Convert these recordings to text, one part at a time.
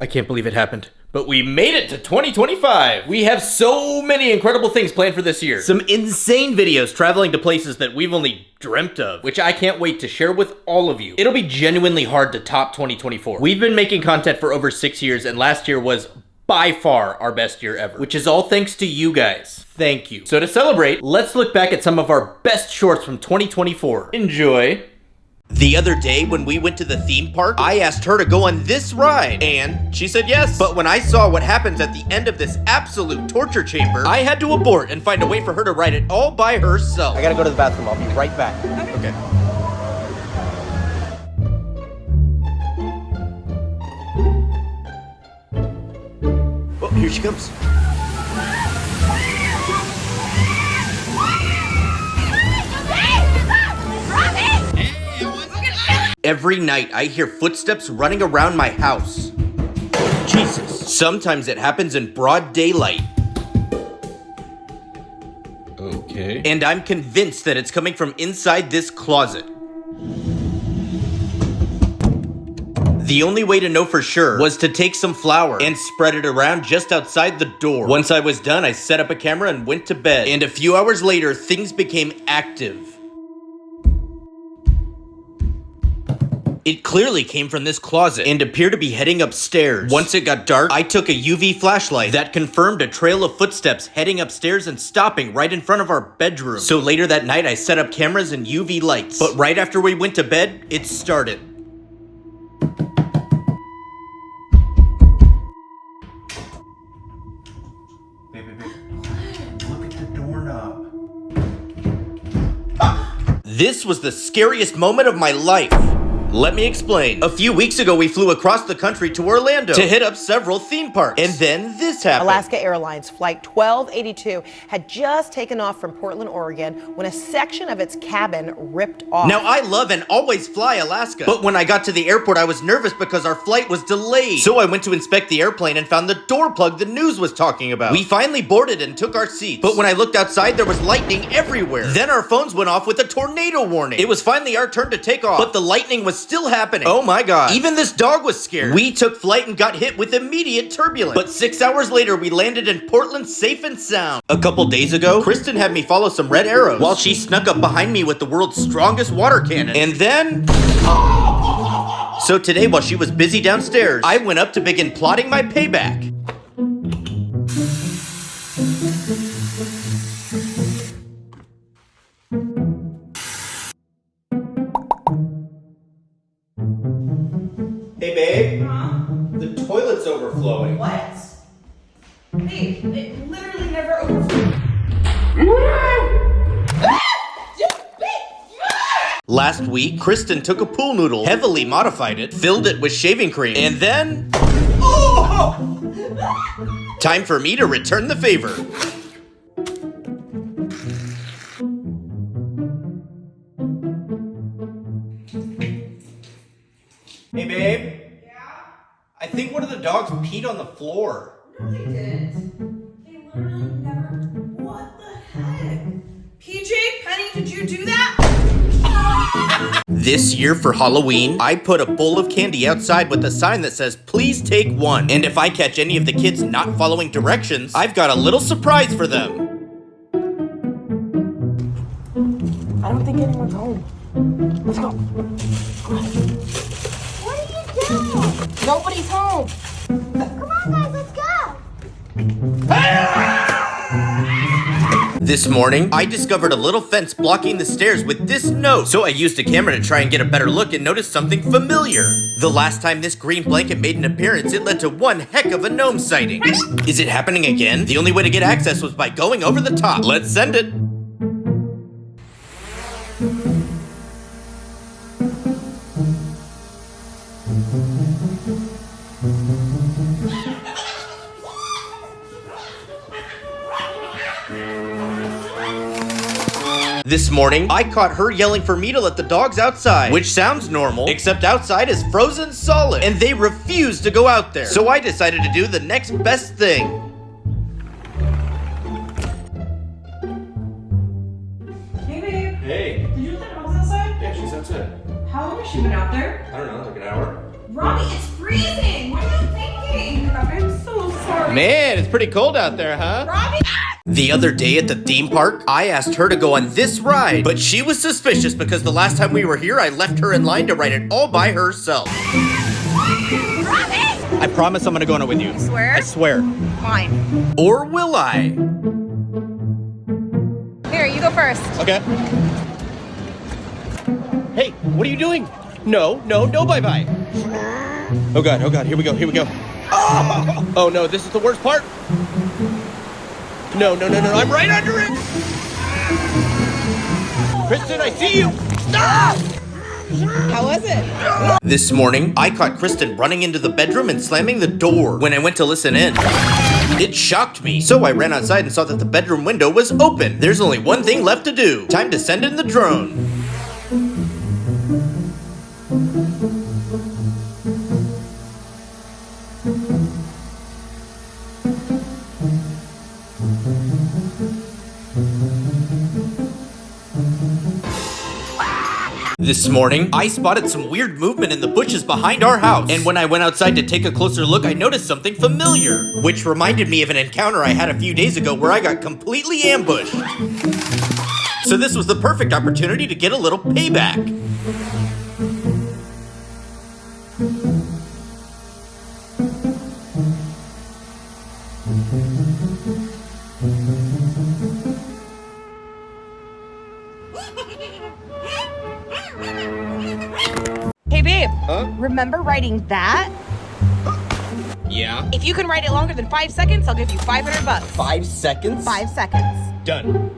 I can't believe it happened. But we made it to 2025! We have so many incredible things planned for this year. Some insane videos traveling to places that we've only dreamt of, which I can't wait to share with all of you. It'll be genuinely hard to top 2024. We've been making content for over 6 years, and last year was by far our best year ever, which is all thanks to you guys. Thank you. So to celebrate, let's look back at some of our best shorts from 2024. Enjoy. The other day when we went to the theme park, I asked her to go on this ride, and she said yes. But when I saw what happens at the end of this absolute torture chamber, I had to abort and find a way for her to ride it all by herself. I gotta go to the bathroom. I'll be right back. Okay. Oh, here she comes. Every night, I hear footsteps running around my house. Jesus. Sometimes it happens in broad daylight. Okay. And I'm convinced that it's coming from inside this closet. The only way to know for sure was to take some flour and spread it around just outside the door. Once I was done, I set up a camera and went to bed. And a few hours later, things became active. It clearly came from this closet and appeared to be heading upstairs. Once it got dark, I took a UV flashlight that confirmed a trail of footsteps heading upstairs and stopping right in front of our bedroom. So later that night, I set up cameras and UV lights. But right after we went to bed, it started. Look at the doorknob. This was the scariest moment of my life. Let me explain. A few weeks ago, we flew across the country to Orlando to hit up several theme parks. And then this happened. Alaska Airlines Flight 1282 had just taken off from Portland, Oregon when a section of its cabin ripped off. Now, I love and always fly Alaska. But when I got to the airport, I was nervous because our flight was delayed. So I went to inspect the airplane and found the door plug the news was talking about. We finally boarded and took our seats. But when I looked outside, there was lightning everywhere. Then our phones went off with a tornado warning. It was finally our turn to take off. But the lightning was still happening. Oh my god. Even this dog was scared. We took flight and got hit with immediate turbulence. But 6 hours later, we landed in Portland safe and sound. A couple days ago, Kristen had me follow some red arrows while she snuck up behind me with the world's strongest water cannon. And then... So today, while she was busy downstairs, I went up to begin plotting my payback. Hey, babe. Huh? The toilet's overflowing. What? Babe, it literally never overflows. Last week, Kristen took a pool noodle, heavily modified it, filled it with shaving cream, and then... Oh! Time for me to return the favor. Hey, babe. Yeah? I think one of the dogs peed on the floor. No, they didn't. They literally never. What the heck? PJ, Penny, did you do that? This year for Halloween, I put a bowl of candy outside with a sign that says, please take one. And if I catch any of the kids not following directions, I've got a little surprise for them. I don't think anyone's home. Let's go. What are you doing? Nobody's home. Come on, guys, let's go. This morning, I discovered a little fence blocking the stairs with this note. So I used a camera to try and get a better look and noticed something familiar. The last time this green blanket made an appearance, it led to one heck of a gnome sighting. Is it happening again? The only way to get access was by going over the top. Let's send it. This morning, I caught her yelling for me to let the dogs outside, which sounds normal, except outside is frozen solid, and they refuse to go out there. So I decided to do the next best thing. Hey, babe. Hey. Did you let the dogs outside? Yeah, she's outside. How long has she been out there? I don't know, like an hour. Robby, it's freezing. What are you thinking? Man, it's pretty cold out there, huh? Robby! The other day at the theme park, I asked her to go on this ride, but she was suspicious because the last time we were here, I left her in line to ride it all by herself. Robby! I promise I'm gonna go on it with you. Swear? I swear. Fine. Or will I? Here, you go first. Okay. Hey, what are you doing? No, bye-bye. Oh god, here we go. Oh no, this is the worst part. No, I'm right under it. Kristen, I see you. Stop! How was it? This morning, I caught Kristen running into the bedroom and slamming the door when I went to listen in. It shocked me, so I ran outside and saw that the bedroom window was open. There's only one thing left to do. Time to send in the drone. This morning, I spotted some weird movement in the bushes behind our house. And when I went outside to take a closer look, I noticed something familiar, which reminded me of an encounter I had a few days ago where I got completely ambushed. So this was the perfect opportunity to get a little payback. Hey, babe. Huh? Remember writing that? Yeah. If you can write it longer than 5 seconds, I'll give you $500. 5 seconds? 5 seconds. Done.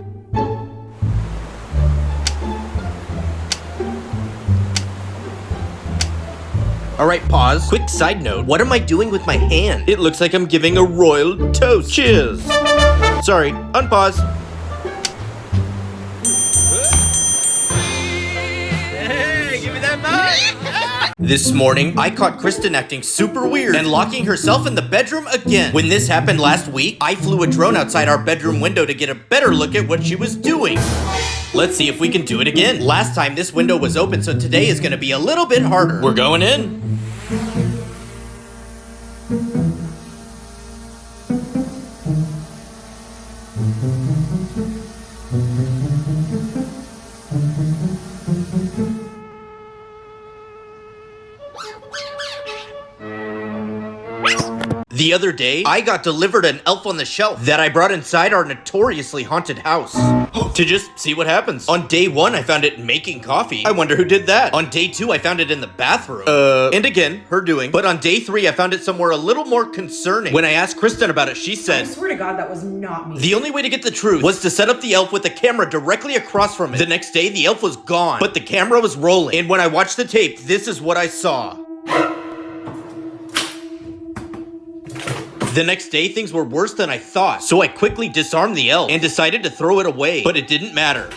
All right, pause. Quick side note. What am I doing with my hand? It looks like I'm giving a royal toast. Cheers. Sorry, unpause. Hey, give me that mic. This morning, I caught Kristen acting super weird and locking herself in the bedroom again. When this happened last week, I flew a drone outside our bedroom window to get a better look at what she was doing. Let's see if we can do it again. Last time this window was open, so today is gonna be a little bit harder. We're going in. The other day, I got delivered an elf on the shelf that I brought inside our notoriously haunted house to just see what happens. On day 1, I found it making coffee. I wonder who did that. On day 2, I found it in the bathroom. And again, her doing. But on day 3, I found it somewhere a little more concerning. When I asked Kristen about it, she said, I swear to God, that was not me. the only way to get the truth was to set up the elf with the camera directly across from it. The next day, the elf was gone, but the camera was rolling. And when I watched the tape, this is what I saw. The next day, things were worse than I thought, so I quickly disarmed the elf and decided to throw it away, but it didn't matter.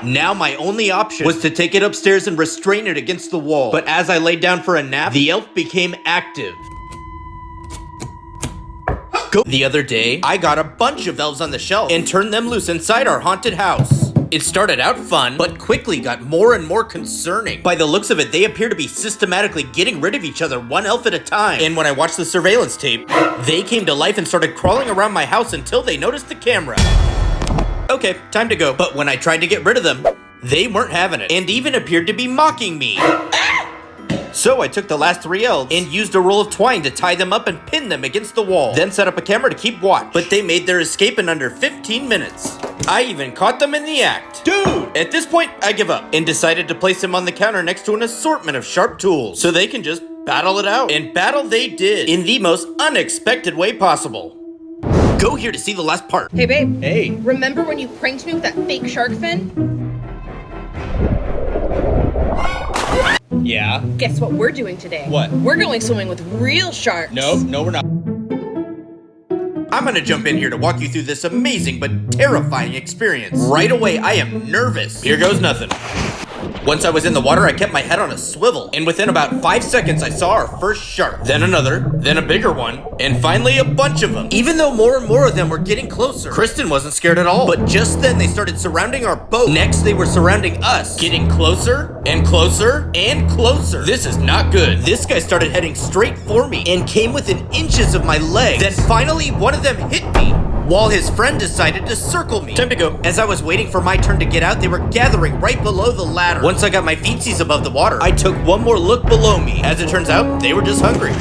Now my only option was to take it upstairs and restrain it against the wall, but as I laid down for a nap, the elf became active. The other day, I got a bunch of elves on the shelf and turned them loose inside our haunted house. It started out fun, but quickly got more and more concerning. By the looks of it, they appear to be systematically getting rid of each other one elf at a time. And when I watched the surveillance tape, they came to life and started crawling around my house until they noticed the camera. Okay, time to go. But when I tried to get rid of them, they weren't having it, and even appeared to be mocking me. So I took the last 3 elves and used a roll of twine to tie them up and pin them against the wall. Then set up a camera to keep watch. But they made their escape in under 15 minutes. I even caught them in the act. Dude! At this point, I give up and decided to place them on the counter next to an assortment of sharp tools so they can just battle it out. And battle they did in the most unexpected way possible. Go here to see the last part. Hey, babe. Hey. Remember when you pranked me with that fake shark fin? Yeah. Guess what we're doing today? What? We're going swimming with real sharks. No, we're not. I'm gonna jump in here to walk you through this amazing but terrifying experience. Right away, I am nervous. Here goes nothing. Once I was in the water, I kept my head on a swivel, and within about 5 seconds, I saw our first shark, then another, then a bigger one, and finally a bunch of them. Even though more and more of them were getting closer, Kristen wasn't scared at all. But just then, they started surrounding our boat. Next, they were surrounding us, getting closer and closer and closer. This is not good. This guy started heading straight for me and came within inches of my legs. Then finally, one of them hit me, while his friend decided to circle me. Time to go. As I was waiting for my turn to get out, they were gathering right below the ladder. Once I got my feetsies above the water, I took one more look below me. As it turns out, they were just hungry.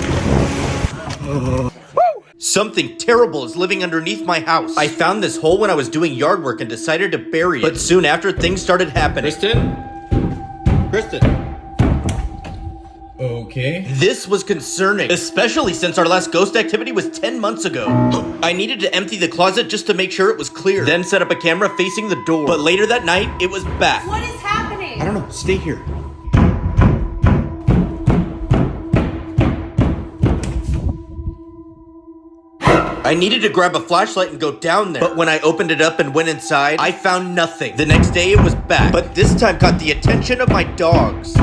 Something terrible is living underneath my house. I found this hole when I was doing yard work and decided to bury it. But soon after, things started happening. Kristen? Okay. This was concerning, especially since our last ghost activity was 10 months ago. I needed to empty the closet just to make sure it was clear, then set up a camera facing the door. But later that night, it was back. What is happening? I don't know. Stay here. I needed to grab a flashlight and go down there. But when I opened it up and went inside, I found nothing. The next day, it was back. But this time caught the attention of my dogs.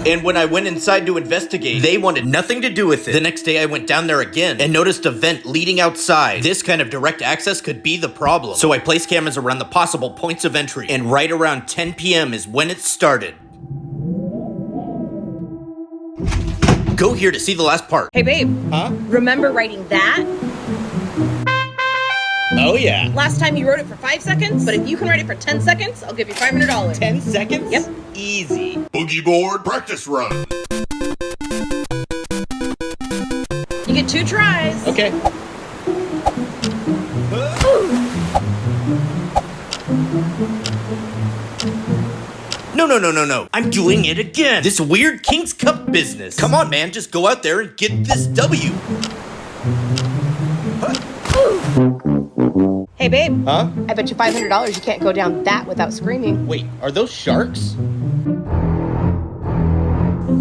And when I went inside to investigate, they wanted nothing to do with it. The next day, I went down there again and noticed a vent leading outside. This kind of direct access could be the problem. So I placed cameras around the possible points of entry. And right around 10 p.m. is when it started. Go here to see the last part. Hey, babe. Huh? Remember writing that? Oh, yeah. Last time you wrote it for 5 seconds, but if you can write it for 10 seconds, I'll give you $500. 10 seconds? Yep. Easy. Boogie board practice run. You get 2 tries. Okay. No. I'm doing it again. This weird King's Cup business. Come on, man. Just go out there and get this W. Hey, babe. Huh? I bet you $500 you can't go down that without screaming. Wait, are those sharks?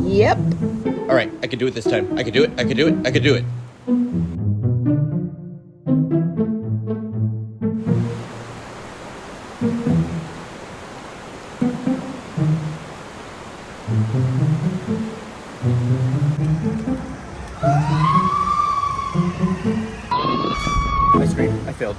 Yep. All right, I can do it this time. I can do it. I can do it. I can do it. I screamed. I failed.